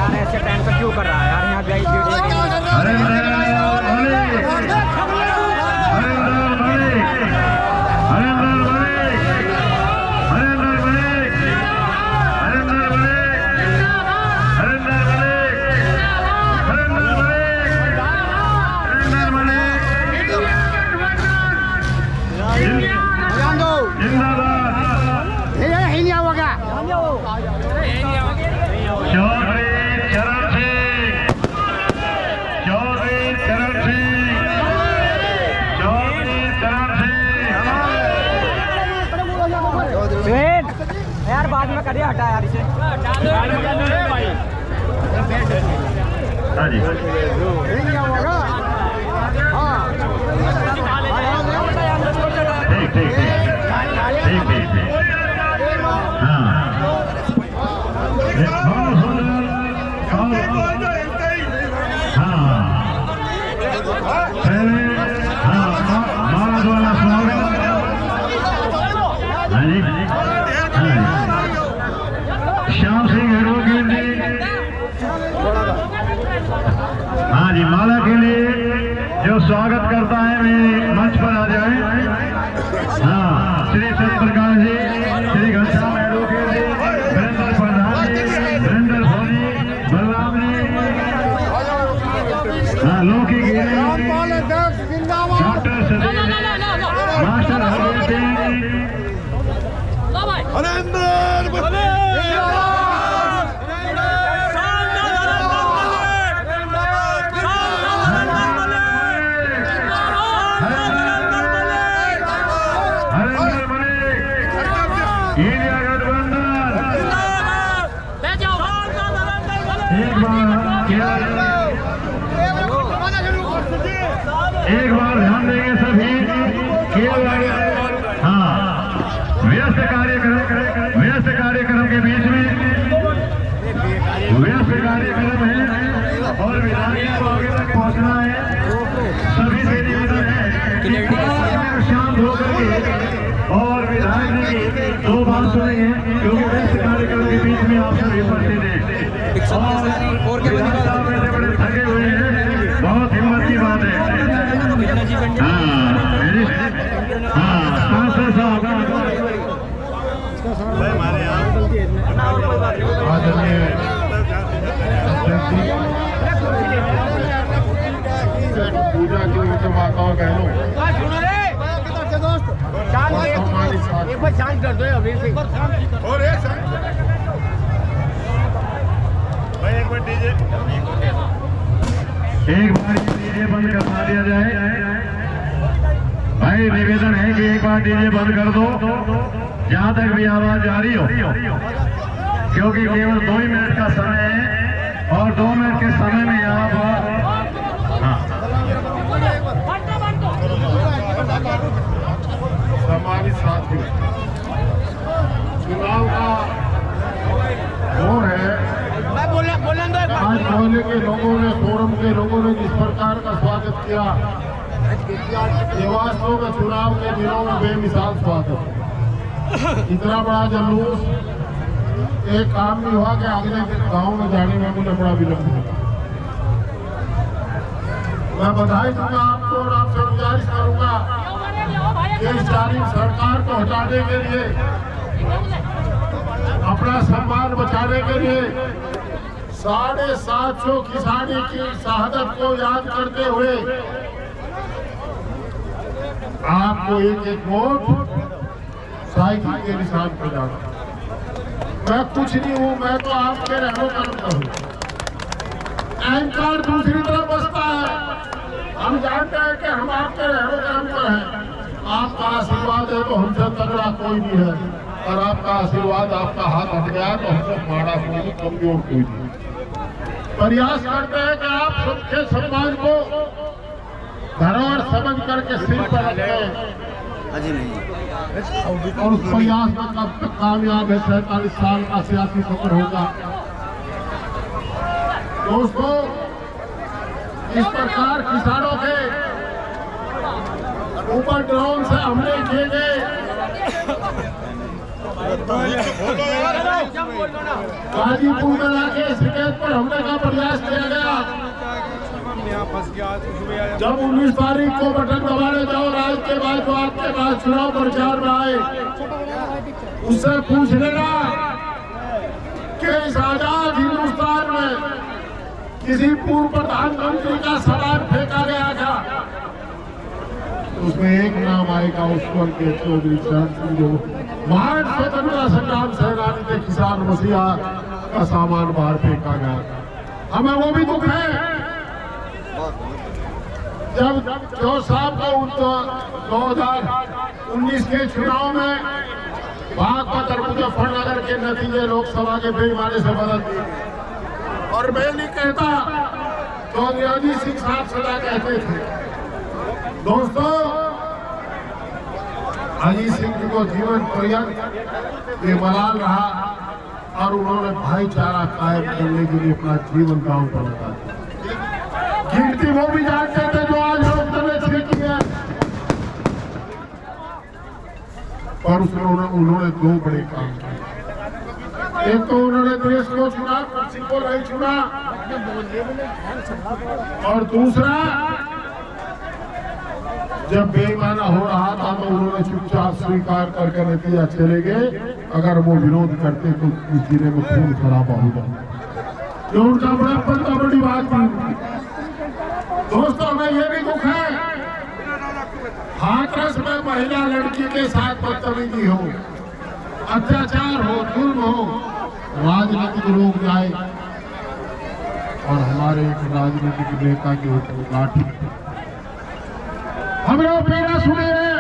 यार ऐसे टाइम पे क्यों कर रहा है यार यहाँ पे यार बाद में करिए हटा यार इसे। हाँ जी ठीक ठीक ठीक ठीक ठीक हाँ श्याम सिंह हाँ जी माला के लिए जो स्वागत करता है वे मंच पर आ जाए। हाँ श्री सत्यप्रकाश जी, श्री घनश्याम एडवोकेट जी, वीरेंद्र प्रधान जी, वीरेंद्र सोनी, बलराम जी, हाँ लोकी गिरी, डॉक्टर सतीश, मास्टर हरदेव सिंह, एक बार ध्यान देंगे सभी हाँ व्यस्त कार्यक्रम के बीच में व्यस्त कार्यक्रम है और विधायक को आगे तक पहुंचना है। सभी से निवेदन है शांत होकर के और विधायक जी की दो बात सुनेंगे क्योंकि व्यस्त कार्यक्रम के बीच में आप सभी उपस्थित हैं और विधानसभा में से बड़े थके हुए हैं। बहुत हिम्मत की बात है। पूजा की माताओं बहनों एक बार शांत कर दो अभी से और एक बार डीजे बंद करवा दिया जाए। भाई निवेदन है कि एक बार डीजे बंद कर दो जहां तक भी आवाज जारी हो क्योंकि केवल 2 ही मिनट का समय है और 2 मिनट के समय में यहाँ पर हमारी साथी चुनाव का दौर है। आज मोहल्ले के लोगों ने फोरम के लोगों ने जिस प्रकार का स्वागत किया ये वास्तव में चुनाव के दिनों में बेमिसाल स्वागत। इतना बड़ा जुलूस एक काम नहीं हुआ कि अगले गांव में जाने में मुझे बड़ा विलंब होगा। मैं बधाई दूंगा आपको और आपसे गुजारिश करूंगा कि इस जालिम सरकार को हटाने के लिए अपना सम्मान बचाने के लिए 750 किसानी की शहादत को याद करते हुए आपको एक वोट साइकिल के निशान पर जाना। मैं कुछ नहीं हूं, मैं तो आपके रहनो कर्म का हूं। एंकर दूसरी तरफ बसता है। हम जानते हैं कि हम आपके रहनो कर्म पर हैं। आपका आशीर्वाद है तो हमसे तगड़ा कोई नहीं है और आपका आशीर्वाद आपका हाथ हट गया तो हमसे माड़ा कोई कमजोर कोई नहीं। प्रयास करते हैं कि आप सबके समाज को धरोहर समझ करके सिर पर रखें और उस प्रयास में कब तक कामयाब है 47 साल का सियासी सफर होगा। दोस्तों इस प्रकार किसानों के ऊपर ड्रोन से हमले किए गए गाजीपुर में लाके शिकायत पर हमले का प्रयास किया गया। जब 19 तारीख को बटन दबाने जाओ राज के बाद जो आपके पास चुनाव प्रचार में आए, उससे पूछ लेना कि इस आजाद हिंदुस्तान में किसी पूर्व प्रधानमंत्री का सवाल फेंका गया था, उसमें एक नाम आएगा उस वक्त के चौधरी चरण सिंह, जो महान स्वतंत्रता संग्राम सेनानी थे। किसान मसीहा का सामान बाहर फेंका गया। हमें वो भी दुख है जब जो साहब का 2019 के चुनाव में बागपत और मुजफ्फरनगर के नतीजे लोकसभा के बेईमानी से बदल दिए। और मैं नहीं कहता, चौधरी अजीत सिंह साहब सदा कहते थे। दोस्तों, अजीत सिंह जी को जीवन पर्यंत ये मलाल रहा और उन्होंने भाईचारा कायम करने के लिए अपना जीवन दांव पर लगा दिया। गिनती वो भी जानते थे जो आज लोकतंत्र की है, पर उसमें उन्होंने दो बड़े काम किए। एक तो उन्होंने देश को चुना, किसी को नहीं चुना, और दूसरा जब बेईमाना हो रहा था तो उन्होंने चुपचाप स्वीकार करके नतीजा चले गए। अगर वो विरोध करते तो इस जिले में खून खराबा हो जाता। जो उनका बड़प्पन का बड़ी बात थी। दोस्तों, हमें ये भी दुख है, हाथरस में महिला लड़की के साथ बदतमीजी हो, अत्याचार हो, जुल्म हो, राजनीतिक लोग जाए और हमारे एक राजनीतिक नेता के ऊपर लाठी। हम लोग पहला सुने हैं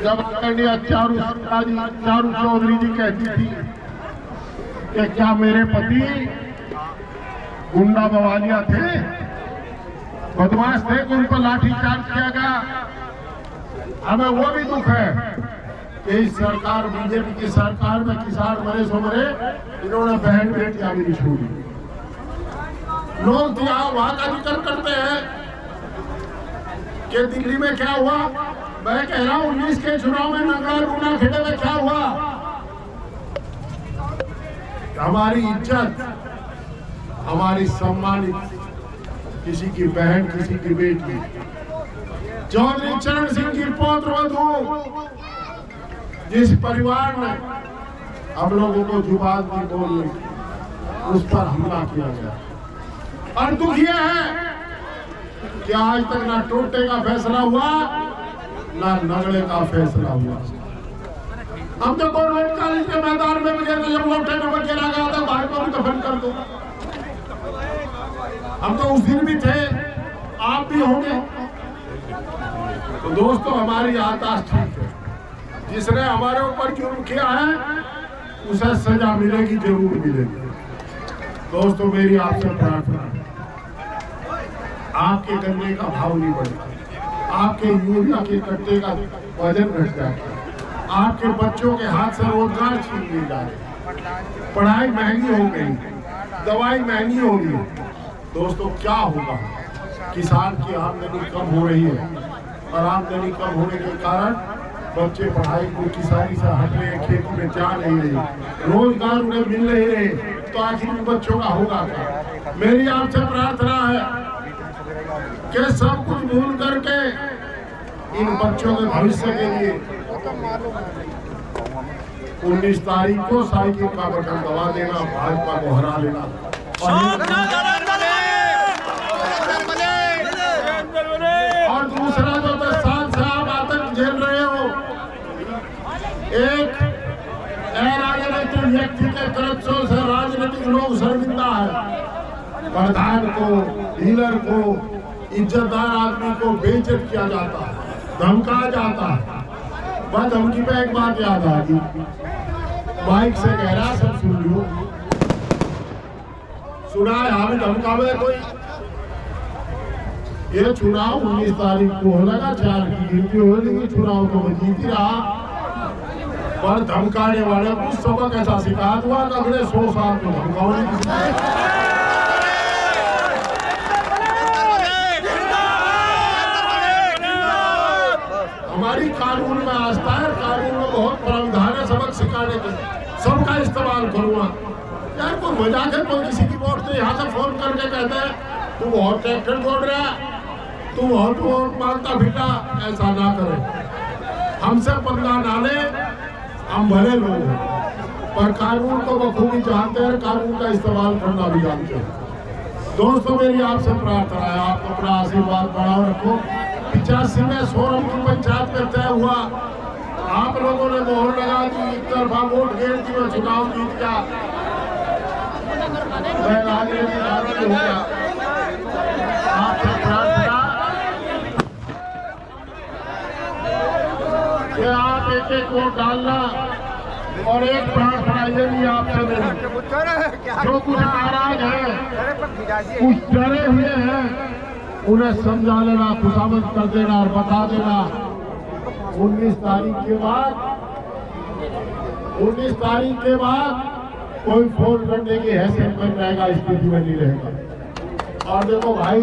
जब चारू चौधरी जी कहती थी कि क्या मेरे पति गुंडा बवालिया थे, बदमाश थे कि उन पर लाठीचार्ज किया गया। हमें वो भी दुख है कि इस सरकार, बीजेपी की सरकार में किसान मरे सो मरे, इन्होंने बहन बेटियां भी नहीं छोड़ी। लोग यहाँ वहां का जिक्र करते हैं कि दिल्ली में क्या हुआ। मैं कह रहा हूं 19 के चुनाव में नंगल गुना खेड़े में क्या हुआ। हमारी इज्जत, हमारी सम्मानित किसी की बहन, किसी की बेटी, चौधरी चरण सिंह की पौत्रवधू, जिस परिवार में हम लोगों को जुबान दी बोलने, उस पर हमला किया गया। और दुख यह है कि आज तक ना टोटे का फैसला हुआ, ना नगड़े का फैसला हुआ। हम तो गवर्नमेंट कॉलेज के मैदान में भी गए, जब लौटे में बच्चे लगा था भाई को भी दफन कर दो। हम तो उस दिन भी थे, आप भी होंगे। तो दोस्तों, हमारी आदत ठीक है, जिसने हमारे ऊपर जुर्म किया है उसे सजा मिलेगी, जरूर मिलेगी। दोस्तों, मेरी आपसे प्रार्थना है, आपके गन्ने का भाव नहीं बढ़ेगा, आपके यूरिया के कट्टे का वजन घट जाएगा, आपके बच्चों के हाथ से रोजगार छीन लिए जा रहे, पढ़ाई महंगी हो गई, दवाई महंगी हो गई। दोस्तों, क्या होगा? किसान की आमदनी कम हो रही है और आमदनी कम होने के कारण बच्चे पढ़ाई को किसानी से हट रहे, खेती में जा नहीं रहे, रोजगार उन्हें मिल नहीं रहे, तो आखिर इन बच्चों का होगा क्या? मेरी आपसे प्रार्थना है कि सब कुछ भूल करके इन बच्चों के भविष्य के लिए 19 तारीख को साइकिल का बटन दबा देना, भाजपा को हरा लेना। और दूसरा, जो 10 साल से आप आतंक झेल रहे हो, एक राजनीतिक व्यक्ति के तरफ से राजनीतिक लोग शर्मिंदा है। प्रधान को, डीलर को, इज्जतदार आदमी को बेइज्जत किया जाता है, धमकाया जाता है। बस धमकी पे एक बात याद आ गई, माइक से कह रहा, सब सुन लो, सुना है हमें धमकावे कोई। ये चुनाव 19 तारीख को हो लगा, 4 की गिनती हो रही, चुनाव तो मैं जीत ही रहा, पर धमकाने वाले को सबक ऐसा सिखा हुआ कि अगले 100 साल में धमकाओगे। हमारी कानून में आस्था है, कानून में बहुत परम करूँगा। यार कोई मजाक है, कोई किसी की वोट तो यहाँ से फोन करके कहते हैं तू बहुत ट्रैक्टर बोल रहा है, तू बहुत वोट मांगता फिरता। ऐसा ना करे, हमसे पंगा ना ले, हम भले लोग हैं पर कानून को बखूबी जानते हैं, कानून का इस्तेमाल करना भी जानते हैं। दोस्तों मेरी आपसे प्रार्थना है, आप अपना आशीर्वाद बढ़ाओ रखो। 85 में सोरम की पंचायत में तय हुआ, आप लोगों ने मोहर लगा दी, एक तरफा वोट घेर दी, मैं चुनाव जीत गया, मैं राजनीति हो गया। आपसे प्रार्थना कि आप एक एक वोट डालना, और एक प्रार्थना ये भी आपसे मेरी, जो कुछ नाराज है, कुछ डरे हुए हैं, उन्हें समझा लेना, खुशामद कर देना और बता देना 19 तारीख के बाद कोई फोन करने की हैसियत में रहेगा, स्थिति में नहीं रहेगा। और देखो भाई,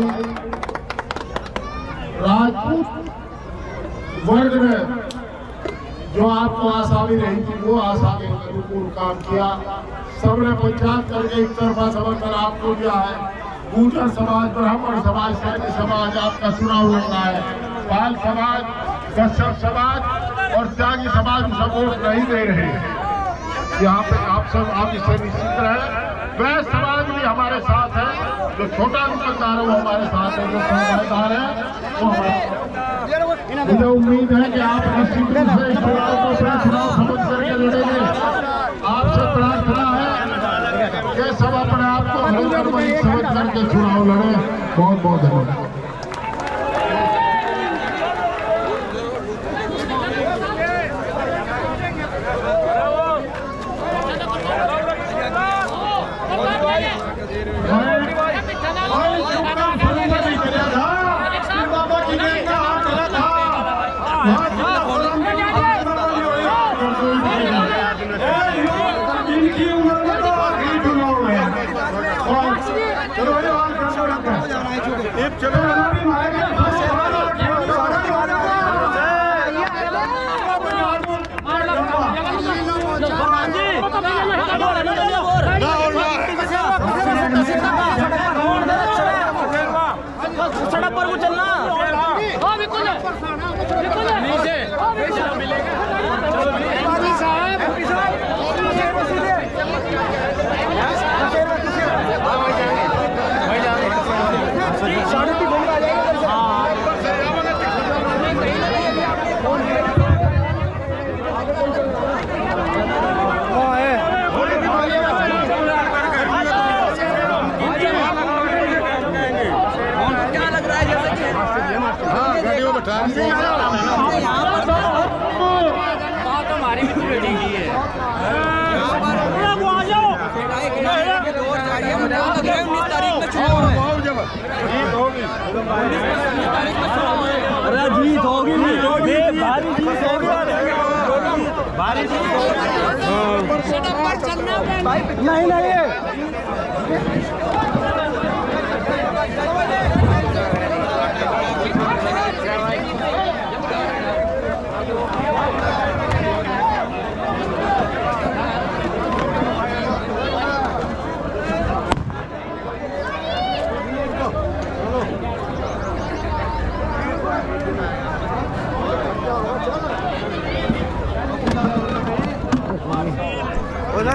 राजपूत वर्ग में जो आपको आशा भी नहीं थी, वो आशा के अनुकूल काम किया। सबने पंचायत करके एक तरफा समर्थन आपको दिया है। गुर्जर समाज, ब्राह्मण समाज, सैनिक समाज आपका चुनाव लड़ना है, बाल समाज, कश्यप समाज और त्यागी समाज सपोर्ट नहीं दे रहे। यहाँ पे आप सब आप इससे निश्चित रहे। वह समाज भी हमारे साथ है, जो छोटा दुकानदार है वो हमारे साथ है, जो समझदार है वो हमारे। मुझे उम्मीद है कि आप निश्चित रूप से इस चुनाव को अपना चुनाव समझ करके लड़ेंगे। आपसे प्रार्थना है कि सब अपने आप को हल्कर समझ करके चुनाव लड़े। बहुत बहुत धन्यवाद। सड़क पर को चलना बिल्कुल हमारी भी रेडी की है। जीत होगी, भारी जीत होगी, भारी जीत नहीं